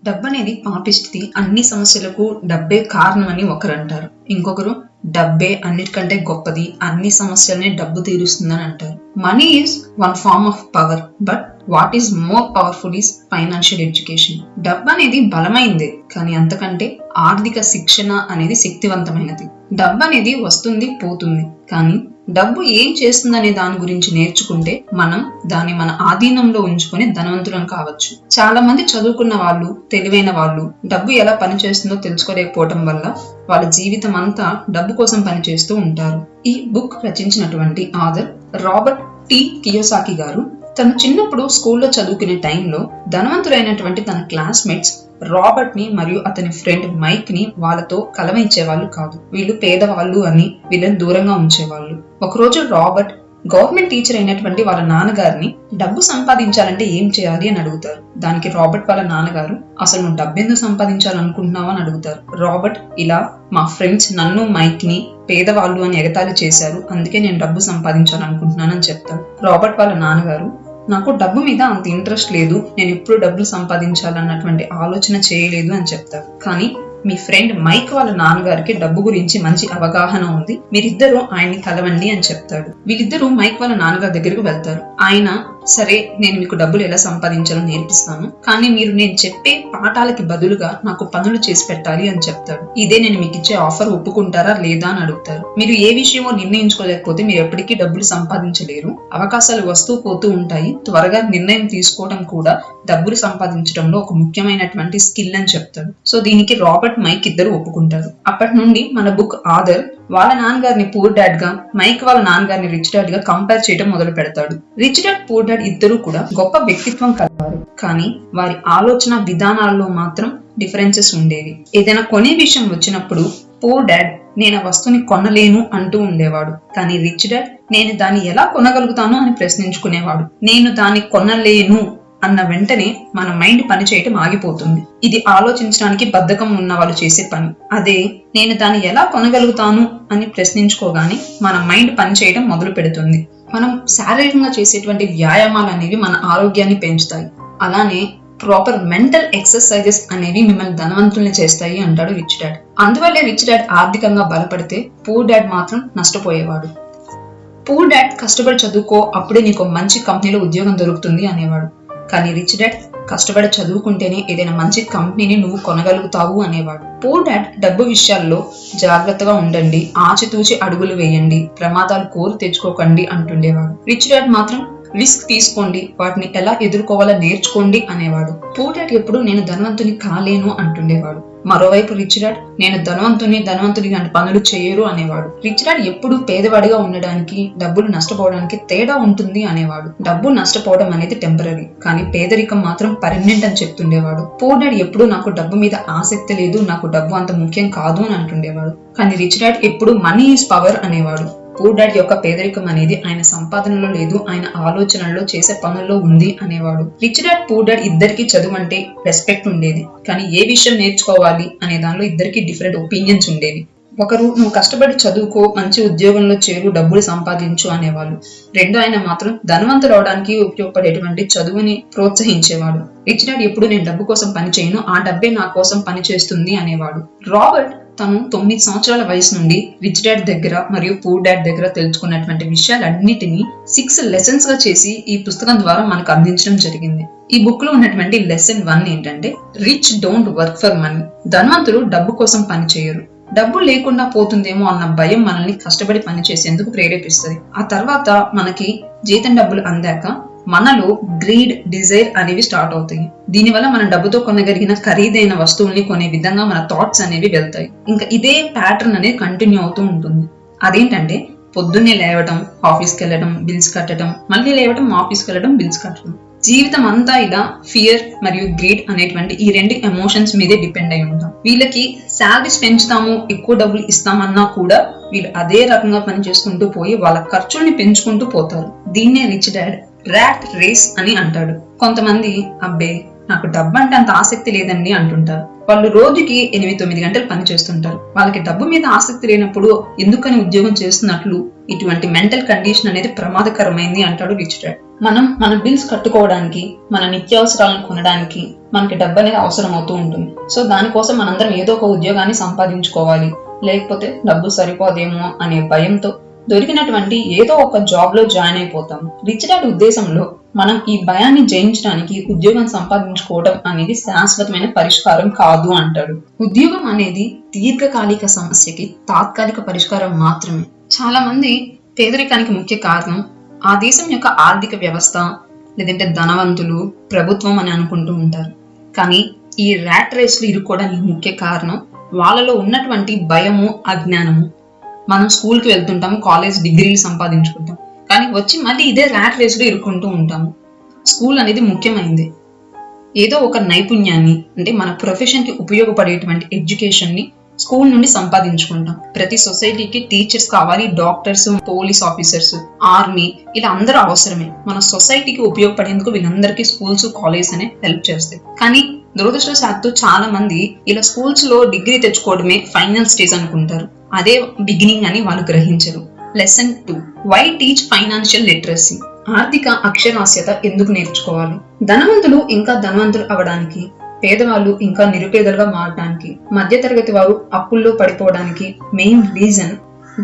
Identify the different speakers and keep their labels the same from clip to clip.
Speaker 1: డబ్బు అనేది పాపిష్టిది, అన్ని సమస్యలకు డబ్బే కారణం అని ఒకరు అంటారు. ఇంకొకరు డబ్బే అన్నిటికంటే గొప్పది, అన్ని సమస్యలనే డబ్బు తీరుస్తుందని అంటారు. Money is one form of power, but what is more powerful is financial education. డబ్బు అనేది బలమైందే, కానీ అంతకంటే ఆర్థిక శిక్షణ అనేది శక్తివంతమైనది. డబ్బు అనేది వస్తుంది పోతుంది, కానీ డబ్బు ఏం చేస్తుందనే దాని గురించి నేర్చుకుంటే మనం దాన్ని మన ఆధీనంలో ఉంచుకొని ధనవంతులం కావచ్చు. చాలా మంది చదువుకున్న వాళ్ళు, తెలివైన వాళ్ళు డబ్బు ఎలా పనిచేస్తుందో తెలుసుకోలేకపోవటం వల్ల వాళ్ళ జీవితం అంతా డబ్బు కోసం పనిచేస్తూ ఉంటారు. ఈ బుక్ రచించినటువంటి ఆథర్ రాబర్ట్ టి కియోసాకి గారు తను చిన్నప్పుడు స్కూల్లో చదువుకునే టైంలో ధనవంతులైనటువంటి తన క్లాస్మేట్స్ రాబర్ట్ ని మరియు అతని ఫ్రెండ్ మైక్ ని వాళ్ళతో కలవరించేవాళ్ళు కాదు. వీళ్ళు పేదవాళ్ళు అని వీళ్ళని దూరంగా ఉంచేవాళ్ళు. ఒకరోజు రాబర్ట్ గవర్నమెంట్ టీచర్ అయినటువంటి వాళ్ళ నాన్నగారిని డబ్బు సంపాదించాలంటే ఏం చేయాలి అని అడుగుతారు. దానికి రాబర్ట్ వాళ్ళ నాన్నగారు, అసలు నువ్వు డబ్బు ఎందుకు సంపాదించాలనుకుంటున్నావు అని అడుగుతారు. రాబర్ట్ ఇలా, మా ఫ్రెండ్స్ నన్ను మైక్ ని పేదవాళ్ళు అని ఎగతాళి చేశారు, అందుకే నేను డబ్బు సంపాదించాలనుకుంటున్నాను అని చెప్తారు. రాబర్ట్ వాళ్ళ నాన్నగారు, నాకు డబ్బు మీద అంత ఇంట్రెస్ట్ లేదు, నేను ఎప్పుడు డబ్బులు సంపాదించాలన్నటువంటి ఆలోచన చేయలేదు అని చెప్తారు. కానీ మీ ఫ్రెండ్ మైక్ వాళ్ళ నాన్నగారికి డబ్బు గురించి మంచి అవగాహన ఉంది, మీరిద్దరూ ఆయన్ని కలవండి అని చెప్తాడు. వీళ్ళిద్దరూ మైక్ వాళ్ళ నాన్నగారి దగ్గరకు వెళ్తారు. ఆయన, సరే నేను మీకు డబ్బులు ఎలా సంపాదించాలో నేర్పిస్తాను, కానీ మీరు నేను చెప్పే పాఠాలకి బదులుగా నాకు పనులు చేసి పెట్టాలి అని చెప్తాడు. ఇదే నేను మీకు ఇచ్చే ఆఫర్, ఒప్పుకుంటారా లేదా అని అడుగుతారు. మీరు ఏ విషయమో నిర్ణయించుకోలేకపోతే మీరు ఎప్పటికీ డబ్బులు సంపాదించలేరు, అవకాశాలు వస్తూ పోతూ ఉంటాయి, త్వరగా నిర్ణయం తీసుకోవడం కూడా డబ్బులు సంపాదించడంలో ఒక ముఖ్యమైనటువంటి స్కిల్ అని చెప్తాడు. సో దీనికి రాబర్ట్, మైక్ ఇద్దరు ఒప్పుకుంటారు. అప్పటి నుండి మన బుక్ ఆథర్ వాళ్ళ నాన్నగారిని పూర్ డాడ్ గా, మైక్ వాళ్ళ నాన్నగారిని రిచ్ డాడ్ గా కంపేర్ చేయడం మొదలు పెడతాడు. రిచ్ డాడ్, పూర్ డాడ్ ఇద్దరు కూడా గొప్ప వ్యక్తిత్వం కలవారు, కానీ వారి ఆలోచన విధానాల్లో మాత్రం డిఫరెన్సెస్ ఉండేవి. ఏదైనా కొనే విషయం వచ్చినప్పుడు పూర్ డాడ్ నేను ఆ వస్తువుని కొనలేను అంటూ ఉండేవాడు, కానీ రిచ్ డాడ్ నేను దాన్ని ఎలా కొనగలుగుతాను అని ప్రశ్నించుకునేవాడు. నేను దాన్ని కొనలేను అన్న వెంటనే మన మైండ్ పని చేయటం ఆగిపోతుంది. ఇది ఆలోచించడానికి బద్ధకం ఉన్న వాళ్ళు చేసే పని. అదే నేను దాన్ని ఎలా కొనగలుగుతాను అని ప్రశ్నించుకోగానే మన మైండ్ పని చేయడం మొదలు పెడుతుంది. మనం శారీరకంగా చేసేటువంటి వ్యాయామాలు అనేవి మన ఆరోగ్యాన్ని పెంచుతాయి. అలానే ప్రాపర్ మెంటల్ ఎక్సర్సైజెస్ అనేవి మిమ్మల్ని ధనవంతుల్ని చేస్తాయి అంటాడు రిచ్ డాడ్. అందువల్లే రిచ్ డాడ్ ఆర్థికంగా బలపడితే పూర్ డాడ్ మాత్రం నష్టపోయేవాడు. పూర్ డాడ్ కష్టపడి చదువుకో, అప్పుడే నీకు మంచి కంపెనీలో ఉద్యోగం దొరుకుతుంది అనేవాడు. కానీ రిచ్ డాడ్ కష్టపడి చదువుకుంటేనే ఏదైనా మంచి కంపెనీని నువ్వు కొనగలుగుతావు అనేవాడు. పూర్ డాడ్ డబ్బు విషయాల్లో జాగ్రత్తగా ఉండండి, ఆచితూచి అడుగులు వేయండి, ప్రమాదాలు కోరి తెచ్చుకోకండి అంటుండేవాడు. రిచ్ డాడ్ మాత్రం రిస్క్ తీసుకోండి, వాటిని ఎలా ఎదుర్కోవాలో నేర్చుకోండి అనేవాడు. పూర్ డాడ్ ఎప్పుడు నేను ధనవంతుని కాలేను అంటుండేవాడు. మరోవైపు రిచ్ డాడ్ నేను ధనవంతుని లాంటి పనులు చేయరు అనేవాడు. రిచ్ డాడ్ ఎప్పుడు పేదవాడిగా ఉండడానికి, డబ్బులు నష్టపోవడానికి తేడా ఉంటుంది అనేవాడు. డబ్బు నష్టపోవడం అనేది టెంపరీ, కానీ పేదరికం మాత్రం పర్మనెంట్ అని చెప్తుండేవాడు. పూర్ డాడ్ ఎప్పుడు నాకు డబ్బు మీద ఆసక్తి లేదు, నాకు డబ్బు అంత ముఖ్యం కాదు అని అంటుండేవాడు. కానీ రిచ్ డాడ్ ఎప్పుడు మనీ ఈజ్ పవర్ అనేవాడు. పూర్ డాడ్ యొక్క పేదరికం అనేది ఆయన సంపాదనలో లేదు, ఆయన ఆలోచనల్లో చేసే పనుల్లో ఉంది అనేవాడు. రిచ్ డాడ్, పూర్ డాడ్ ఇద్దరికి చదువు అంటే రెస్పెక్ట్ ఉండేది, కానీ ఏ విషయం నేర్చుకోవాలి అనే దానిలో ఇద్దరికి డిఫరెంట్ ఒపీనియన్స్ ఉండేవి. ఒకరు నువ్వు కష్టపడి చదువుకో, మంచి ఉద్యోగంలో చేరు, డబ్బులు సంపాదించు అనేవాళ్ళు. రెండో ఆయన మాత్రం ధనవంతులు అవడానికి ఉపయోగపడేటువంటి చదువుని ప్రోత్సహించేవాడు. రిచ్ డాడ్ ఎప్పుడు నేను డబ్బు కోసం పని చేయను, ఆ డబ్బే నా కోసం పని చేస్తుంది అనేవాడు. రాబర్ట్ తను 9 సంవత్సరాల వయసు నుండి రిచ్ డాడ్ దగ్గర మరియు పూర్ డాడ్ దగ్గర తెలుసుకున్నటువంటి విషయాలన్నిటినీ 6 లెసన్స్ గా చేసి ఈ పుస్తకం ద్వారా మనకు అందించడం జరిగింది. ఈ బుక్ లో ఉన్నటువంటి లెసన్ 1 ఏంటంటే, rich don't work for money. ధనవంతులు డబ్బు కోసం పని చేయరు. డబ్బు లేకుండా పోతుందేమో అన్న భయం మనల్ని కష్టపడి పని చేసేందుకు ప్రేరేపిస్తుంది. ఆ తర్వాత మనకి జీతం డబ్బులు అందాక మనలో గ్రీడ్, డిజైర్ అనేవి స్టార్ట్ అవుతాయి. దీనివల్ల మనం డబ్బుతో కొనగలిగిన ఖరీదైన వస్తువుల్ని కొనే విధంగా మన థాట్స్ అనేవి వెళ్తాయి. ఇంకా ఇదే ప్యాటర్న్ అనేది కంటిన్యూ అవుతూ ఉంటుంది. అదేంటంటే, పొద్దున్నే లేవటం, ఆఫీస్కి వెళ్ళడం, బిల్స్ కట్టడం, మళ్ళీ లేవటం, ఆఫీస్కి వెళ్ళడం, బిల్స్ కట్టడం. జీవితం అంతా ఇలా ఫియర్ మరియు గ్రీడ్ అనేటువంటి ఈ 2 ఎమోషన్స్ మీదే డిపెండ్ అయి ఉంటాం. వీళ్ళకి శాలరీస్ పెంచుతాము, ఎక్కువ డబ్బులు ఇస్తామన్నా కూడా వీళ్ళు అదే రకంగా పని చేసుకుంటూ పోయి వాళ్ళ ఖర్చుల్ని పెంచుకుంటూ పోతారు. దీన్నే రిచ్ డాడ్ ర్యాట్ రేస్ అని అంటాడు. కొంతమంది అబ్బే నాకు డబ్బు అంటే అంత ఆసక్తి లేదండి అంటుంటారు. వాళ్ళు రోజుకి 8-9 గంటలు పని చేస్తుంటారు. వాళ్ళకి డబ్బు మీద ఆసక్తి లేనప్పుడు ఎందుకని ఉద్యోగం చేస్తున్నట్లు ఇటువంటి మెంటల్ కండిషన్ అనేది ప్రమాదకరమైంది అంటాడు రిచ్ డాడ్. మనం మన బిల్స్ కట్టుకోవడానికి, మన నిత్యావసరాలను కొనడానికి మనకి డబ్బు అనేది అవసరం అవుతూ ఉంటుంది. సో దానికోసం మనందరం ఏదో ఒక ఉద్యోగాన్ని సంపాదించుకోవాలి, లేకపోతే డబ్బు సరిపోదేమో అనే భయంతో దొరికినటువంటి ఏదో ఒక జాబ్ లో జాయిన్ అయిపోతాం. రిచ్ డాడ్ ఉద్దేశంలో మనం ఈ భయాన్ని జయించడానికి ఉద్యోగం సంపాదించుకోవడం అనేది శాశ్వతమైన పరిష్కారం కాదు అంటాడు. ఉద్యోగం అనేది దీర్ఘకాలిక సమస్యకి తాత్కాలిక పరిష్కారం మాత్రమే. చాలా మంది పేదరికానికి ముఖ్య కారణం ఆ దేశం యొక్క ఆర్థిక వ్యవస్థ, లేదంటే ధనవంతులు, ప్రభుత్వం అని అనుకుంటూ ఉంటారు. కానీ ఈ ర్యాట్ రేస్ లో ఇరుక్కోవడానికి ముఖ్య కారణం వాళ్ళలో ఉన్నటువంటి భయము, అజ్ఞానము. మనం స్కూల్కి వెళ్తుంటాము, కాలేజ్ డిగ్రీలు సంపాదించుకుంటాం, కానీ వచ్చి మళ్ళీ ఇదే ర్యాట్ రేస్ లో ఇరుక్కుంటూ ఉంటాము. స్కూల్ అనేది ముఖ్యమైనది. ఏదో ఒక నైపుణ్యాన్ని, అంటే మన ప్రొఫెషన్ కి ఉపయోగపడేటువంటి ఎడ్యుకేషన్ ని స్కూల్ నుండి సంపాదించుకుంటాం. ప్రతి సొసైటీకి టీచర్స్ కావాలి, డాక్టర్స్, పోలీస్ ఆఫీసర్స్, ఆర్మీ, ఇలా అందరూ అవసరమే. మన సొసైటీకి ఉపయోగపడేందుకు వీళ్ళందరికీ స్కూల్స్, కాలేజ్ అనే హెల్ప్ చేస్తాయి. కానీ దురదృష్టవశాత్తు చాలా మంది ఇలా స్కూల్స్ లో డిగ్రీ తెచ్చుకోవడమే ఫైనల్ స్టేజ్ అనుకుంటారు. అదే బిగినింగ్ అని వాళ్ళు గ్రహించరు. Lesson 2, why teach financial literacy. ఆర్థిక అక్షరాస్యత ఎందుకు నేర్చుకోవాలి? ధనవంతులు ఇంకా ధనవంతులు అవడానికి, పేదవాళ్ళు ఇంకా నిరుపేదలుగా మారడానికి, మధ్యతరగతి వారు అప్పుల్లో పడిపోవడానికి మెయిన్ రీజన్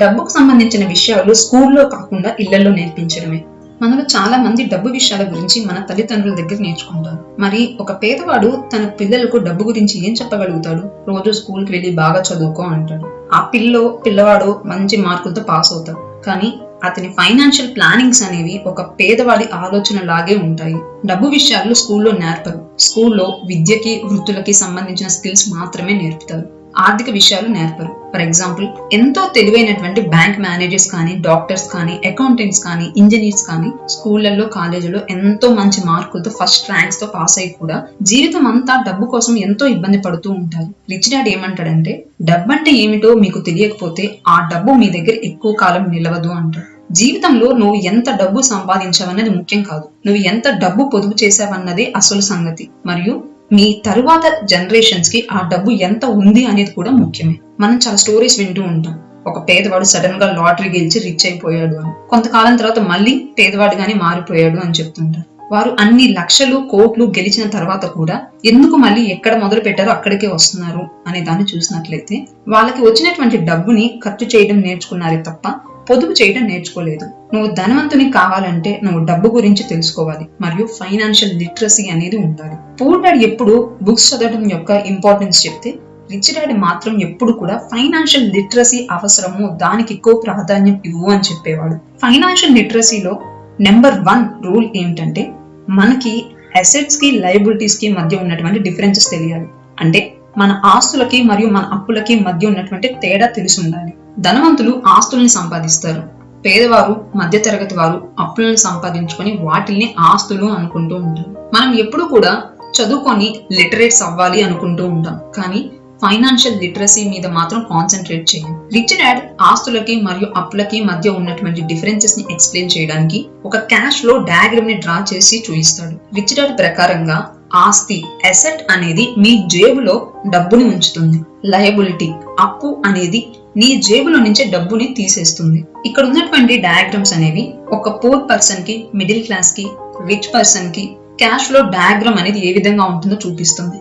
Speaker 1: డబ్బుకు సంబంధించిన విషయాలు స్కూల్లో కాకుండా ఇళ్లలో నేర్పించడమే. మనలో చాలా మంది డబ్బు విషయాల గురించి మన తల్లిదండ్రుల దగ్గర నేర్చుకుంటారు. మరి ఒక పేదవాడు తన పిల్లలకు డబ్బు గురించి ఏం చెప్పగలుగుతాడు? రోజు స్కూల్కి వెళ్ళి బాగా చదువుకో అంటాడు. ఆ పిల్లవాడు మంచి మార్కులతో పాస్ అవుతాడు. కానీ అతని ఫైనాన్షియల్ ప్లానింగ్స్ అనేవి ఒక పేదవాడి ఆలోచన లాగే ఉంటాయి. డబ్బు విషయాలు స్కూల్లో నేర్పరు. స్కూల్లో విద్యకి, వృత్తులకి సంబంధించిన స్కిల్స్ మాత్రమే నేర్పుతారు. ఆర్థిక విషయాలు నేర్పరు. ఫర్ ఎగ్జాంపుల్, ఎంతో తెలివైనటువంటి బ్యాంక్ మేనేజర్స్ కానీ, డాక్టర్స్ కానీ, అకౌంటెంట్స్ కానీ, ఇంజనీర్స్ కానీ స్కూళ్లలో, కాలేజీలో ఎంతో మంచి మార్కులతో ఫస్ట్ ర్యాంక్స్ తో పాస్ అయ్యి కూడా జీవితం అంతా డబ్బు కోసం ఎంతో ఇబ్బంది పడుతూ ఉంటారు. రిచ్ డాడ్ ఏమంటాడంటే, డబ్బు అంటే ఏమిటో మీకు తెలియకపోతే ఆ డబ్బు మీ దగ్గర ఎక్కువ కాలం నిలవదు అంటాడు. జీవితంలో నువ్వు ఎంత డబ్బు సంపాదించావన్నది ముఖ్యం కాదు, నువ్వు ఎంత డబ్బు పొదుపు చేసావన్నదే అసలు సంగతి. మరియు మీ తరువాత జనరేషన్స్ కి ఆ డబ్బు ఎంత ఉంది అనేది కూడా ముఖ్యమే. మనం చాలా స్టోరీస్ వింటూ ఉంటాం. ఒక పేదవాడు సడన్ గా లాటరీ గెలిచి రిచ్ అయిపోయాడు అని, కొంతకాలం తర్వాత మళ్ళీ పేదవాడిగానే మారిపోయాడు అని చెప్తుంటారు. వారు అన్ని లక్షలు, కోట్లు గెలిచిన తర్వాత కూడా ఎందుకు మళ్ళీ ఎక్కడ మొదలు పెట్టారో అక్కడికే వస్తున్నారు అనే దాన్ని చూసినట్లయితే, వాళ్ళకి వచ్చినటువంటి డబ్బుని ఖర్చు చేయడం నేర్చుకున్నారే తప్ప పొదుపు చేయడం నేర్చుకోలేదు. నువ్వు ధనవంతుని కావాలంటే నువ్వు డబ్బు గురించి తెలుసుకోవాలి, మరియు ఫైనాన్షియల్ లిటరసీ అనేది ఉండాలి. పూర్ డాడ్ ఎప్పుడు బుక్స్ చదవడం యొక్క ఇంపార్టెన్స్ చెప్తే, రిచ్ డాడ్ మాత్రం ఎప్పుడు కూడా ఫైనాన్షియల్ లిటరసీ అవసరము, దానికి ఎక్కువ ప్రాధాన్యం ఇవ్వు అని చెప్పేవాడు. ఫైనాన్షియల్ లిటరసీలో నెంబర్ 1 రూల్ ఏమిటంటే, మనకి అసెట్స్ కి, లయబిలిటీస్ కి మధ్య ఉన్నటువంటి డిఫరెన్సెస్ తెలియాలి. అంటే మన ఆస్తులకి మరియు మన అప్పులకి మధ్య ఉన్నటువంటి తేడా తెలిసి ఉండాలి. ధనవంతులు ఆస్తుల్ని సంపాదిస్తారు, పేదవారు, మధ్యతరగతి వారు అప్పులను సంపాదించుకొని వాటిల్ని ఆస్తులు అనుకుంటూ ఉంటారు. మనం ఎప్పుడు కూడా చదువుకొని లిటరేట్స్ అవ్వాలి అనుకుంటూ ఉంటాం, కానీ ఫైనాన్షియల్ లిటరసీ మీద మాత్రం కాన్సన్ట్రేట్ చేయాలి. రిచ్ డాడ్ ఆస్తులకి మరియు అప్పులకి మధ్య ఉన్నటువంటి డిఫరెన్సెస్ ని ఎక్స్ప్లెయిన్ చేయడానికి ఒక క్యాష్ ఫ్లో డయాగ్రామ్ ని డ్రా చేసి చూపిస్తాడు. రిచ్ డాడ్ ప్రకారంగా ఆస్తి, అసెట్ అనేది మీ జేబులో డబ్బుని ఉంచుతుంది. లయబిలిటీ, అప్పు అనేది నీ జేబులో నుంచే డబ్బుని తీసేస్తుంది. ఇక్కడ ఉన్నటువంటి డయాగ్రామ్స్ అనేవి ఒక పూర్ పర్సన్ కి, మిడిల్ క్లాస్ కి, రిచ్ పర్సన్ కి క్యాష్ ఫ్లో డయాగ్రామ్ అనేది ఏ విధంగా ఉంటుందో చూపిస్తుంది.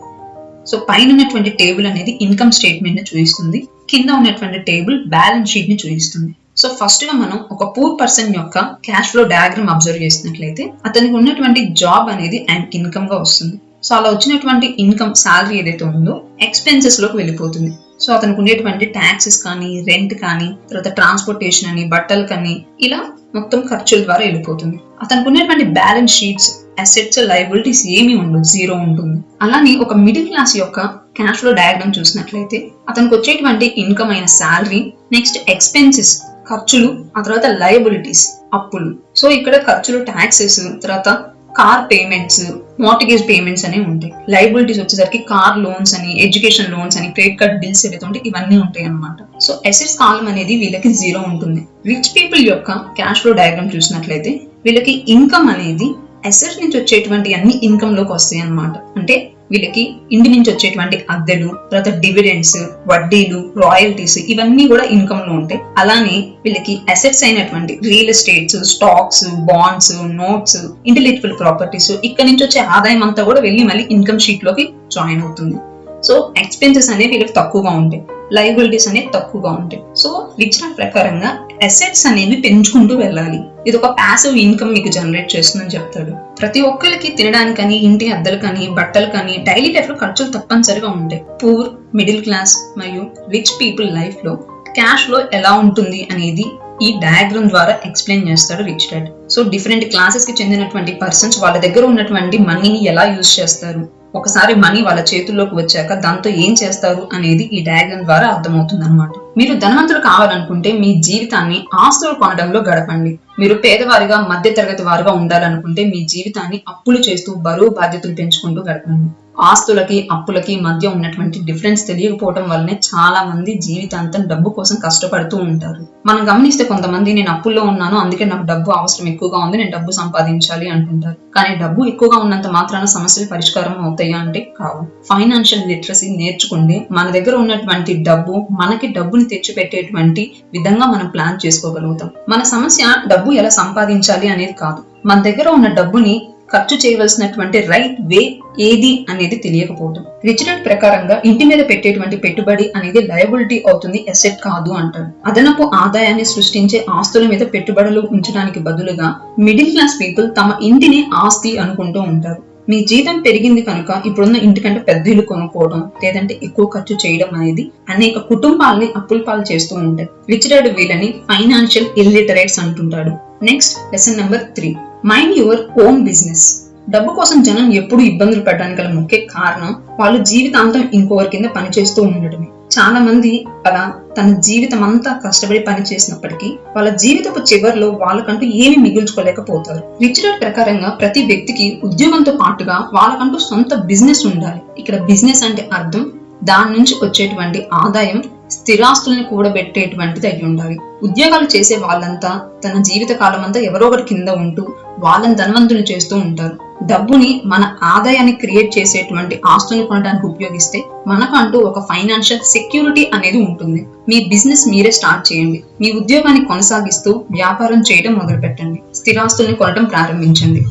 Speaker 1: సో పైన ఉన్నటువంటి టేబుల్ అనేది ఇన్కమ్ స్టేట్మెంట్ ని చూపిస్తుంది, కింద ఉన్నటువంటి టేబుల్ బ్యాలెన్స్ షీట్ ని చూపిస్తుంది. సో ఫస్ట్ గా మనం ఒక పూర్ పర్సన్ యొక్క క్యాష్ ఫ్లో డయాగ్రామ్ అబ్జర్వ్ చేసినట్లయితే, అతనికి ఉన్నటువంటి జాబ్ అనేది ఆయనకి ఇన్కమ్ గా వస్తుంది. సో అలా వచ్చినటువంటి ఇన్కమ్, శాలరీ ఏదైతే ఉందో ఎక్స్పెన్సెస్ లోకి వెళ్ళిపోతుంది. సో అతనికి ఉండేటువంటి ట్యాక్సెస్ కానీ, రెంట్ కానీ, తర్వాత ట్రాన్స్పోర్టేషన్ అని, బట్టలు కానీ, ఇలా మొత్తం ఖర్చుల ద్వారా వెళ్ళిపోతుంది. అతనికి ఉన్నటువంటి బ్యాలెన్స్ షీట్స్, అసెట్స్, లయబిలిటీస్ ఏమీ ఉండవు, 0 ఉంటుంది. అలానే ఒక మిడిల్ క్లాస్ యొక్క క్యాష్ ఫ్లో డయాగ్రామ్ చూసినట్లయితే, అతనికి వచ్చేటువంటి ఇన్కమ్ అయిన శాలరీ, నెక్స్ట్ ఎక్స్పెన్సెస్, ఖర్చులు, ఆ తర్వాత లయబిలిటీస్, అప్పులు. సో ఇక్కడ ఖర్చులు, ట్యాక్సెస్, తర్వాత కార్ పేమెంట్స్, మార్టిగేజ్ పేమెంట్స్ అనేవి ఉంటాయి. లయబిలిటీస్ వచ్చేసరికి కార్ లోన్స్ అని, ఎడ్యుకేషన్ లోన్స్ అని, క్రెడిట్ కార్డ్ బిల్స్ ఏవైతే ఉంటాయి ఇవన్నీ ఉంటాయి అన్నమాట. సో అసెట్స్ కాలం అనేది వీళ్ళకి 0 ఉంటుంది. రిచ్ పీపుల్ యొక్క క్యాష్ ఫ్లో డయాగ్రామ్ చూసినట్లయితే, వీళ్ళకి ఇన్కమ్ అనేది అసెట్స్ నుంచి వచ్చేటువంటి అన్ని ఇన్కమ్ లోకి వస్తాయి అన్నమాట. అంటే వీళ్ళకి ఇంటి నుంచి వచ్చేటువంటి అద్దెలు, తర్వాత డివిడెండ్స్, వడ్డీలు, రాయల్టీస్ ఇవన్నీ కూడా ఇన్కమ్ లో ఉంటాయి. అలానే వీళ్ళకి అసెట్స్ అయినటువంటి real estates, stocks, bonds, notes, intellectual properties ఇక్కడ నుంచి వచ్చే ఆదాయం అంతా కూడా వెళ్ళి మళ్ళీ ఇన్కమ్ షీట్ లోకి జాయిన్ అవుతుంది. సో ఎక్స్పెన్సెస్ అనేవి వీళ్ళకి తక్కువగా ఉంటాయి, లయబిలిటీస్ అనేవి తక్కువగా ఉంటాయి. సో రిచ్ డాడ్ ప్రకారంగా అసెట్స్ అనేవి పెంచుకుంటూ వెళ్ళాలి. ఇది ఒక ప్యాసివ్ ఇన్కమ్ మీకు జనరేట్ చేస్తుందని చెప్తాడు. ప్రతి ఒక్కరికి తినడానికని, ఇంటి అద్దెలు కానీ, బట్టలు కానీ, డైలీ లైఫ్ లో ఖర్చులు తప్పనిసరిగా ఉంటాయి. పూర్, మిడిల్ క్లాస్ మరియు రిచ్ పీపుల్ లైఫ్ లో క్యాష్ లో ఎలా ఉంటుంది అనేది ఈ డయాగ్రామ్ ద్వారా ఎక్స్ప్లెయిన్ చేస్తాడు rich dad. So different classes కి చెందినటువంటి పర్సన్స్ వాళ్ళ దగ్గర ఉన్నటువంటి మనీని ఎలా యూజ్ చేస్తారు, ఒకసారి మనీ వాళ్ళ చేతుల్లోకి వచ్చాక దాంతో ఏం చేస్తారు అనేది ఈ డయాగ్రామ్ ద్వారా అర్థమవుతుంది అనమాట. మీరు ధనవంతులు కావాలనుకుంటే మీ జీవితాన్ని ఆస్తులు కొనడంలో గడపండి. మీరు పేదవారిగా, మధ్య తరగతి వారుగా ఉండాలనుకుంటే మీ జీవితాన్ని అప్పులు చేస్తూ బరువు బాధ్యతలు పెంచుకుంటూ గడపండి. ఆస్తులకి అప్పులకి మధ్య ఉన్నటువంటి డిఫరెన్స్ తెలియకపోవడం వల్లనే చాలా మంది జీవితాంతం డబ్బు కోసం కష్టపడుతూ ఉంటారు. మనం గమనిస్తే కొంతమంది నేను అప్పుల్లో ఉన్నాను, అందుకే నాకు డబ్బు అవసరం ఎక్కువగా ఉంది, నేను డబ్బు సంపాదించాలి అంటుంటారు. కానీ డబ్బు ఎక్కువగా ఉన్నంత మాత్రాన సమస్యలు పరిష్కారం అవుతాయా అంటే కావు. ఫైనాన్షియల్ లిటరసీ నేర్చుకుంటే మన దగ్గర ఉన్నటువంటి డబ్బు మనకి డబ్బుని తెచ్చిపెట్టేటువంటి విధంగా మనం ప్లాన్ చేసుకోగలుగుతాం. మన సమస్య డబ్బు ఎలా సంపాదించాలి అనేది కాదు, మన దగ్గర ఉన్న డబ్బుని ఖర్చు చేయవలసినటువంటి రైట్ వే ఏది అనేది తెలియకపోవడం. రిచ్ డాడ్ ప్రకారంగా ఇంటి మీద పెట్టేటువంటి పెట్టుబడి అనేది లయబిలిటీ అవుతుంది, అసెట్ కాదు అంటాడు. అదనపు ఆదాయాన్ని సృష్టించే ఆస్తుల మీద పెట్టుబడులు ఉంచడానికి బదులుగా మిడిల్ క్లాస్ పీపుల్ తమ ఇంటిని ఆస్తి అనుకుంటూ ఉంటారు. మీ జీతం పెరిగింది కనుక ఇప్పుడున్న ఇంటికంటే పెద్ద ఇల్లు కొనుక్కోవడం, లేదంటే ఎక్కువ ఖర్చు చేయడం అనేది అనేక కుటుంబాలని అప్పుల పాలు చేస్తూ ఉంటాయి. రిచ్ డాడ్ వీళ్ళని ఫైనాన్షియల్ ఇల్లిటరేట్స్ అంటుంటాడు. Next lesson number 3, mind your own business. డబ్బు కోసం జనం ఎప్పుడు ఇబ్బందులు పడడానికి గల ముఖ్య కారణం వాళ్ళు జీవితాంతం ఇంకొకరి కింద పనిచేస్తూ ఉండటమే. చాలా మంది అలా తన జీవితం అంతా కష్టపడి పని చేసినప్పటికీ వాళ్ళ జీవితపు చివరిలో వాళ్ళకంటూ ఏమి మిగుల్చుకోలేకపోతారు. రిచ్ డాడ్ ప్రకారంగా ప్రతి వ్యక్తికి ఉద్యోగంతో పాటుగా వాళ్ళకంటూ సొంత బిజినెస్ ఉండాలి. ఇక్కడ బిజినెస్ అంటే అర్థం దాని నుంచి వచ్చేటువంటి ఆదాయం స్థిరాస్తుల్ని కూడబెట్టేటువంటిది అయి ఉండాలి. ఉద్యోగాలు చేసే వాళ్ళంతా తన జీవిత కాలం అంతా ఎవరో ఒకటి కింద ఉంటూ వాళ్ళని ధనవంతులు చేస్తూ ఉంటారు. డబ్బుని మన ఆదాయాన్ని క్రియేట్ చేసేటువంటి ఆస్తుల్ని కొనడానికి ఉపయోగిస్తే మనకంటూ ఒక ఫైనాన్షియల్ సెక్యూరిటీ అనేది ఉంటుంది. మీ బిజినెస్ మీరే స్టార్ట్ చేయండి. మీ ఉద్యోగాన్ని కొనసాగిస్తూ వ్యాపారం చేయడం మొదలు పెట్టండి. స్థిరాస్తుల్ని కొనడం ప్రారంభించండి.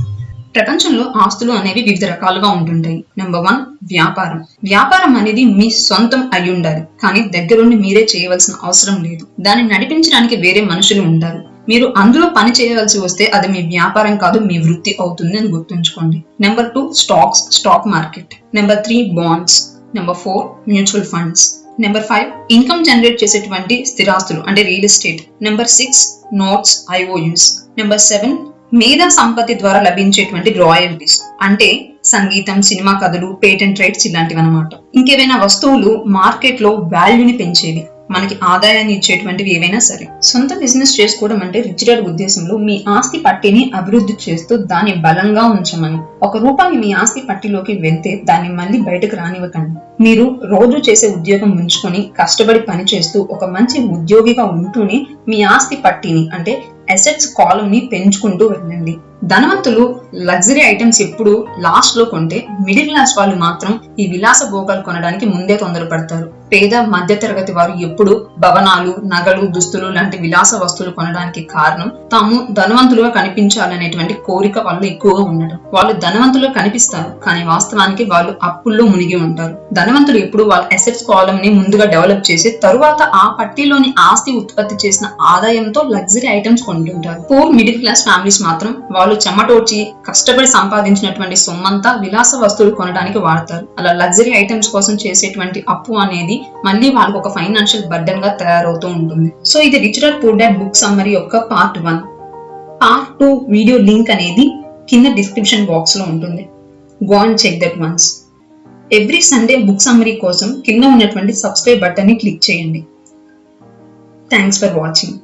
Speaker 1: ప్రపంచంలో ఆస్తులు అనేవి వివిధ రకాలుగా ఉంటుంటాయి. నెంబర్ 1, వ్యాపారం. వ్యాపారం అనేది మీ సొంతం అయి ఉండాలి, కానీ దగ్గరుండి మీరే చేయవలసిన అవసరం లేదు. దాన్ని నడిపించడానికి వేరే మనుషులు ఉంటారు. మీరు అందులో పని చేయవలసి వస్తే అది మీ వ్యాపారం కాదు, మీ వృత్తి అవుతుంది అని గుర్తుంచుకోండి. Number 2, stock market. Number 3, bonds. Number 4, mutual funds. Number 5, income generate చేసేటువంటి స్థిరాస్తులు అంటే real estate. Number 6, notes, IOUs. Number 7, మేధా సంపత్తి ద్వారా లభించేటువంటి రాయల్టీస్ అంటే సంగీతం, సినిమా కథలు, పేటెంట్ రైట్స్ ఇలాంటివి అన్నమాట. ఇంకేవైనా వస్తువులు మార్కెట్ లో వాల్యూని పెంచేవి, మనకి ఆదాయాన్ని ఇచ్చేటువంటివి ఏవైనా సరే. సొంత బిజినెస్ చేసుకోవడం అంటే రిచ్ డాడ్ ఉద్దేశంలో మీ ఆస్తి పట్టిని అభివృద్ధి చేస్తూ దాన్ని బలంగా ఉంచమని. ₹1 మీ ఆస్తి పట్టిలోకి వెళ్తే దాన్ని మళ్ళీ బయటకు రానివ్వకండి. మీరు రోజు చేసే ఉద్యోగం ఉంచుకొని కష్టపడి పని చేస్తూ ఒక మంచి ఉద్యోగిగా ఉంటూనే మీ ఆస్తి పట్టిని అంటే అసెట్స్ కాలం ని పెంచుకుంటూ వెళ్ళండి. ధనవంతులు లగ్జరీ ఐటమ్స్ ఎప్పుడు లాస్ట్ లో కొంటే మిడిల్ క్లాస్ వాళ్ళు మాత్రం ఈ విలాస భోగాలు కొనడానికి ముందే తొందరపడతారు. పేద మధ్య తరగతి వారు ఎప్పుడు భవనాలు, నగలు, దుస్తులు లాంటి విలాస వస్తువులు కొనడానికి కారణం తాము ధనవంతులుగా కనిపించాలనేటువంటి కోరిక వాళ్ళు ఎక్కువగా ఉండటం. వాళ్ళు ధనవంతులుగా కనిపిస్తారు, కానీ వాస్తవానికి వాళ్ళు అప్పుల్లో మునిగి ఉంటారు. ధనవంతులు ఎప్పుడు వాళ్ళ అసెట్స్ కాలం ని ముందుగా డెవలప్ చేసి తరువాత ఆ పట్టిలోని ఆస్తి ఉత్పత్తి చేసిన ఆదాయంతో లగ్జరీ ఐటమ్స్ కొంటుంటారు. పూర్ మిడిల్ క్లాస్ ఫ్యామిలీస్ మాత్రం వాళ్ళు చెమటోడ్చి కష్టపడి సంపాదించినటువంటి సొమ్మంతా విలాస వస్తువులు కొనడానికి వాడతారు. అలా లగ్జరీ ఐటమ్స్ కోసం చేసేటువంటి అప్పు అనేది మళ్ళీ వాళ్ళకు ఒక ఫైనాన్షియల్ బర్డెన్ గా తయారవుతూ ఉంటుంది. సో ఇది rich dad poor dad book summary యొక్క పార్ట్ 1. పార్ట్ 2 వీడియో లింక్ అనేది కింద డిస్క్రిప్షన్ బాక్స్ లో ఉంటుంది. Go and check that once. Every Sunday book summary కోసం కింద ఉన్నటువంటి సబ్స్క్రైబ్ బటన్ ని క్లిక్ చేయండి. Thanks for watching.